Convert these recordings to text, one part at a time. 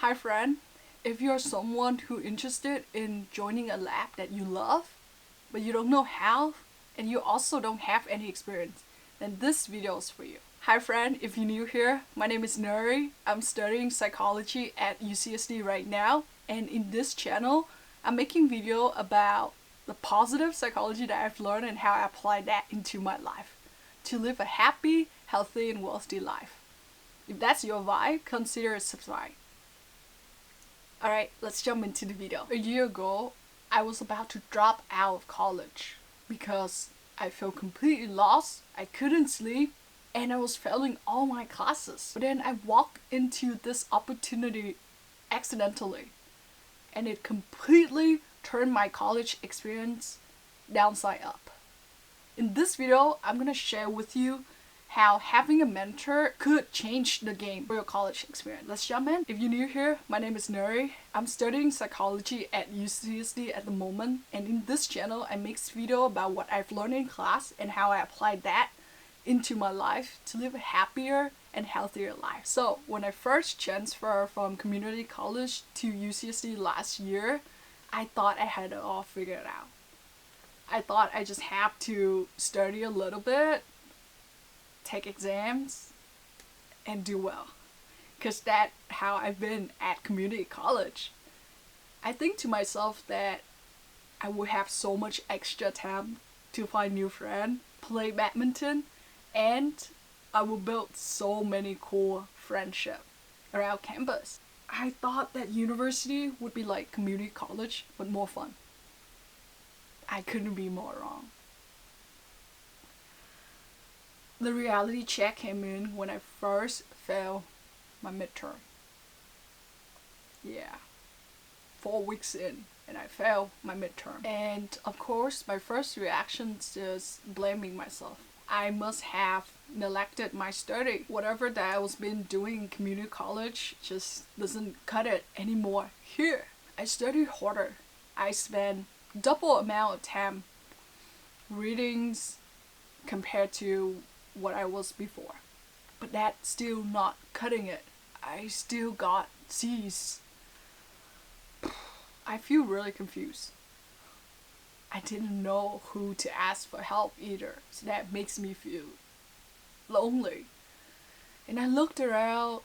Hi friend, if you're someone who interested in joining a lab that you love, but you don't know how, and you also don't have any experience, then this video is for you. Hi friend, if you're new here, my name is Nuri. I'm studying psychology at UCSD right now, and in this channel, I'm making video about the positive psychology that I've learned and how I apply that into my life to live a happy, healthy, and wealthy life. If that's your vibe, consider subscribing. Alright, let's jump into the video. A year ago, I was about to drop out of college because I felt completely lost, I couldn't sleep, and I was failing all my classes. But then I walked into this opportunity accidentally, and it completely turned my college experience downside up. In this video, I'm gonna share with you how having a mentor could change the game for your college experience. Let's jump in. If you're new here, my name is Nuri. I'm studying psychology at UCSD at the moment, and in this channel, I make video about what I've learned in class and how I apply that into my life to live a happier and healthier life. So when I first transferred from community college to UCSD last year, I thought I had it all figured out. I thought I just have to study a little bit, take exams, and do well. Because that's how I've been at community college. I think to myself that I would have so much extra time to find new friends, play badminton, and I will build so many cool friendships around campus. I thought that university would be like community college, but more fun. I couldn't be more wrong. The reality check came in when I first failed my midterm. Yeah, 4 weeks in and I failed my midterm. And of course, my first reaction is just blaming myself. I must have neglected my study. Whatever that I was been doing in community college just doesn't cut it anymore here. I studied harder. I spent double amount of time readings compared to what I was before. But that's still not cutting it. I still got C's. I feel really confused. I didn't know who to ask for help either, so that makes me feel lonely. And I looked around,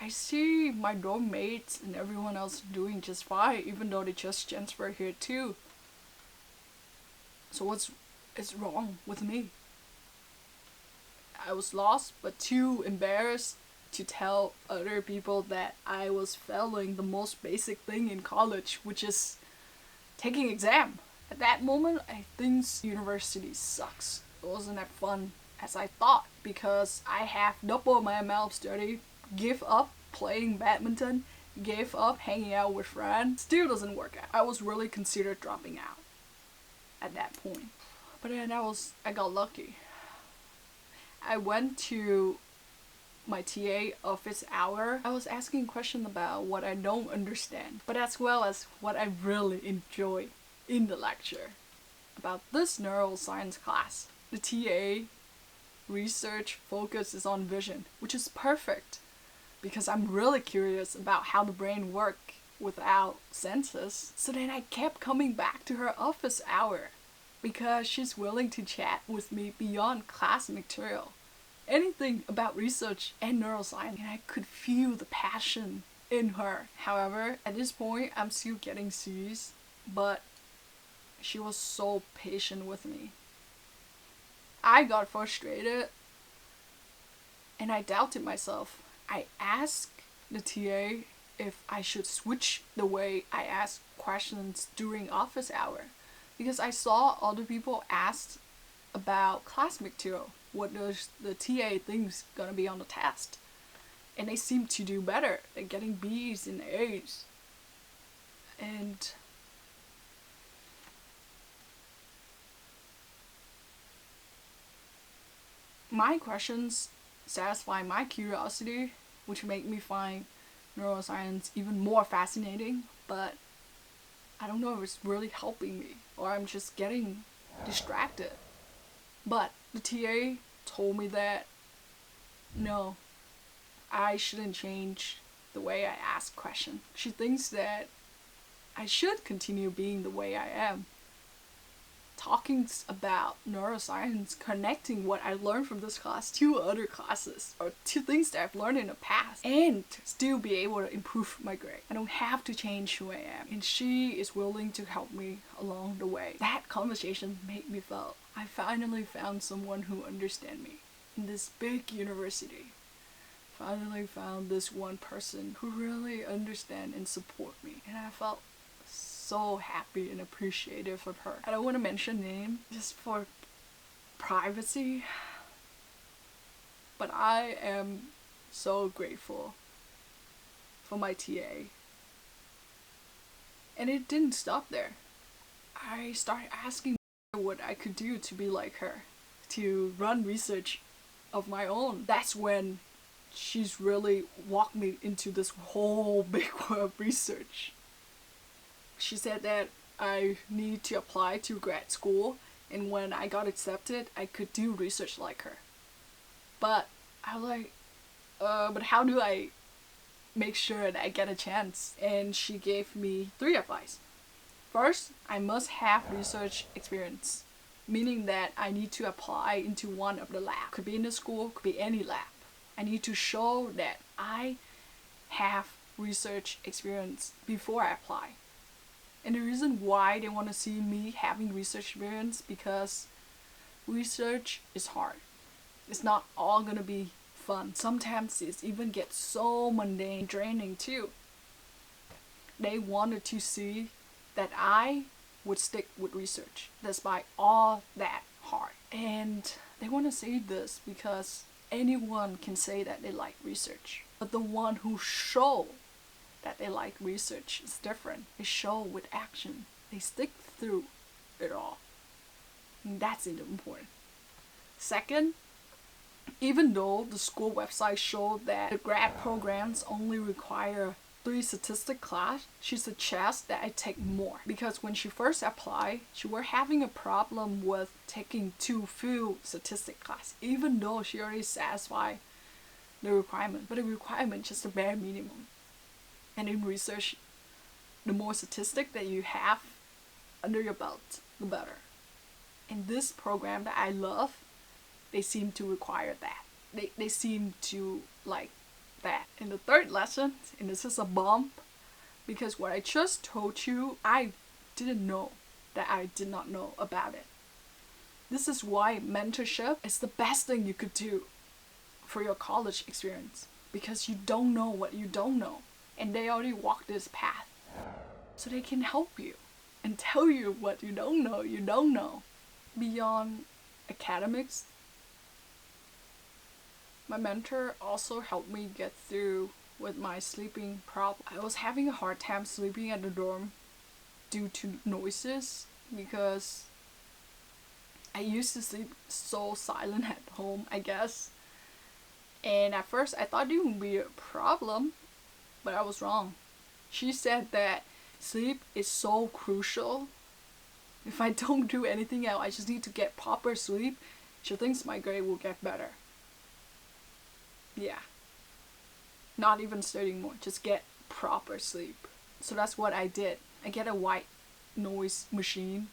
I see my dorm mates and everyone else doing just fine, even though they just transferred here too. So what's wrong with me? I was lost, but too embarrassed to tell other people that I was failing the most basic thing in college, which is taking exam. At that moment, I think university sucks. It wasn't that fun as I thought because I have double my amount of study, give up playing badminton, gave up hanging out with friends. Still doesn't work out. I was really considered dropping out at that point. But then I got lucky. I went to my TA office hour. I was asking questions about what I don't understand, but as well as what I really enjoy in the lecture. About this neuroscience class, the TA research focus is on vision, which is perfect because I'm really curious about how the brain works without senses. So then I kept coming back to her office hour because she's willing to chat with me beyond class material. Anything about research and neuroscience, and I could feel the passion in her. However, at this point, I'm still getting C's, but she was so patient with me. I got frustrated, and I doubted myself. I asked the TA if I should switch the way I ask questions during office hour, because I saw other people asked about class material. What does the TA think's gonna be on the test? And they seem to do better. They're getting B's and A's. And my questions satisfy my curiosity, which make me find neuroscience even more fascinating, but I don't know if it's really helping me or I'm just getting distracted. But the TA told me that no, I shouldn't change the way I ask questions. She thinks that I should continue being the way I am. Talking about neuroscience, connecting what I learned from this class to other classes or to things that I've learned in the past, and still be able to improve my grade. I don't have to change who I am, and she is willing to help me along the way. That conversation made me feel I finally found someone who understands me in this big university. Finally found this one person who really understands and support me, and I felt so happy and appreciative of her. I don't want to mention name just for privacy, but I am so grateful for my TA. And it didn't stop there. I started asking what I could do to be like her, to run research of my own. That's when she's really walked me into this whole big world of research. She said that I need to apply to grad school, and when I got accepted, I could do research like her. But I was like, but how do I make sure that I get a chance? And she gave me 3 advice. First, I must have research experience, meaning that I need to apply into one of the labs. Could be in the school, could be any lab. I need to show that I have research experience before I apply. And the reason why they want to see me having research experience, because research is hard. It's not all gonna be fun. Sometimes it even gets so mundane, draining too. They wanted to see that I would stick with research despite all that hard. And they want to say this because anyone can say that they like research. But the one who show that they like research is different. They show with action. They stick through it all. And that's important. Second, even though the school website showed that the grad programs only require 3 statistics class, she suggests that I take more. Because when she first applied, she were having a problem with taking too few statistics class, even though she already satisfied the requirement. But the requirement is just the bare minimum. And in research, the more statistics that you have under your belt, the better. In this program that I love, they seem to require that. They seem to like that. In the 3rd lesson, and this is a bump, because what I just told you, I didn't know that I did not know about it. This is why mentorship is the best thing you could do for your college experience, because you don't know what you don't know. And they already walked this path. So they can help you and tell you what you don't know. Beyond academics, my mentor also helped me get through with my sleeping problem. I was having a hard time sleeping at the dorm due to noises, because I used to sleep so silent at home, I guess. And at first I thought it would be a problem, but I was wrong. She said that sleep is so crucial. If I don't do anything else, I just need to get proper sleep, she thinks my grade will get better. Yeah. Not even studying more, just get proper sleep. So that's what I did. I get a white noise machine.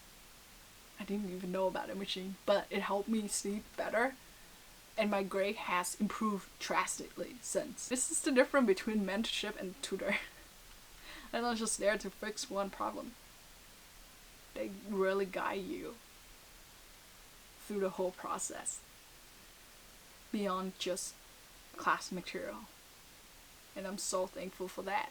I didn't even know about a machine, but it helped me sleep better. And my grade has improved drastically since. This is the difference between mentorship and tutor. They're not just there to fix one problem. They really guide you through the whole process, beyond just class material. And I'm so thankful for that.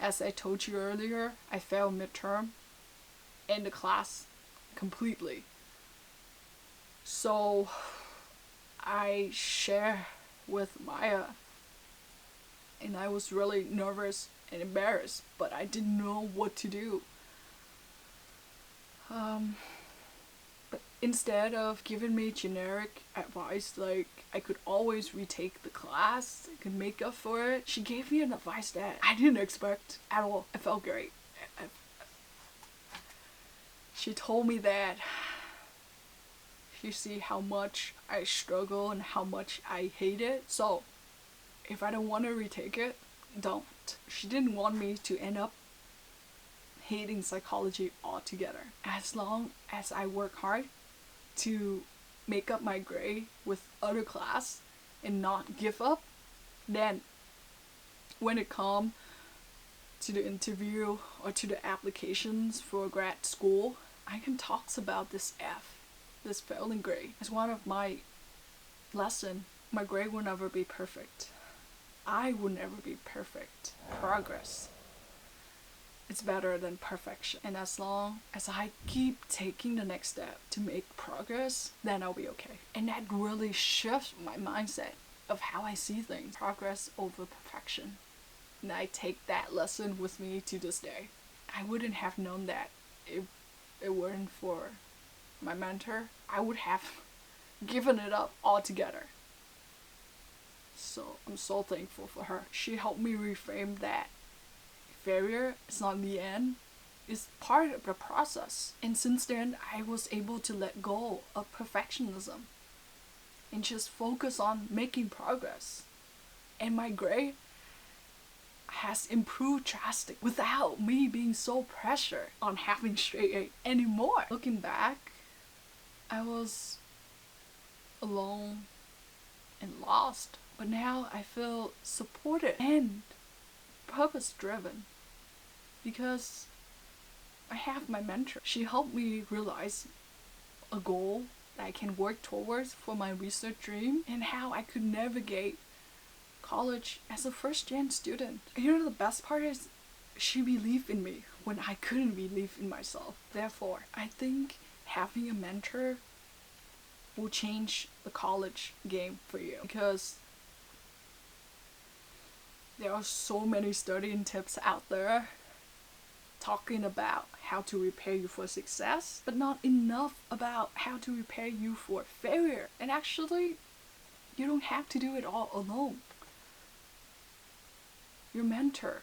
As I told you earlier, I failed midterm and the class completely. So I share with Maya, and I was really nervous and embarrassed, but I didn't know what to do. But instead of giving me generic advice like I could always retake the class, I could make up for it, she gave me an advice that I didn't expect at all. I felt great. She told me that She see how much I struggle and how much I hate it. So if I don't want to retake it, don't. She didn't want me to end up hating psychology altogether. As long as I work hard to make up my grade with other class and not give up, then when it comes to the interview or to the applications for grad school, I can talk about this this failing grade. As one of my lesson, my grade will never be perfect. I will never be perfect. Progress. It's better than perfection. And as long as I keep taking the next step to make progress, then I'll be okay. And that really shifts my mindset of how I see things. Progress over perfection. And I take that lesson with me to this day. I wouldn't have known that if it weren't for my mentor. I would have given it up altogether. So I'm so thankful for her. She helped me reframe that failure is not the end, it's part of the process. And since then, I was able to let go of perfectionism and just focus on making progress. And my grade has improved drastically without me being so pressured on having straight A anymore. Looking back, I was alone and lost, but now I feel supported and purpose driven because I have my mentor. She helped me realize a goal that I can work towards for my research dream and how I could navigate college as a first-gen student. And you know the best part is she believed in me when I couldn't believe in myself. Therefore, I think having a mentor will change the college game for you because there are so many studying tips out there talking about how to prepare you for success, but not enough about how to prepare you for failure. And actually, you don't have to do it all alone. Your mentor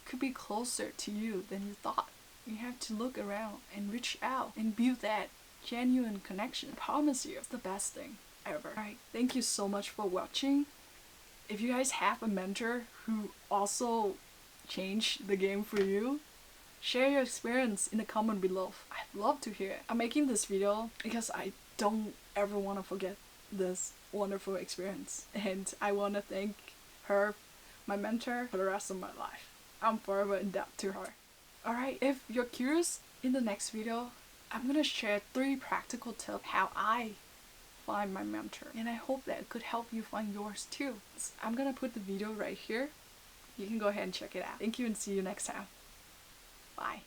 could be closer to you than you thought. You have to look around and reach out and build that genuine connection. I promise you, it's the best thing ever. Alright, thank you so much for watching. If you guys have a mentor who also changed the game for you, share your experience in the comment below. I'd love to hear it. I'm making this video because I don't ever want to forget this wonderful experience. And I want to thank her, my mentor, for the rest of my life. I'm forever in debt to her. Alright, if you're curious, in the next video, I'm gonna share 3 practical tips how I find my mentor. And I hope that could help you find yours too. So I'm gonna put the video right here. You can go ahead and check it out. Thank you and see you next time. Bye.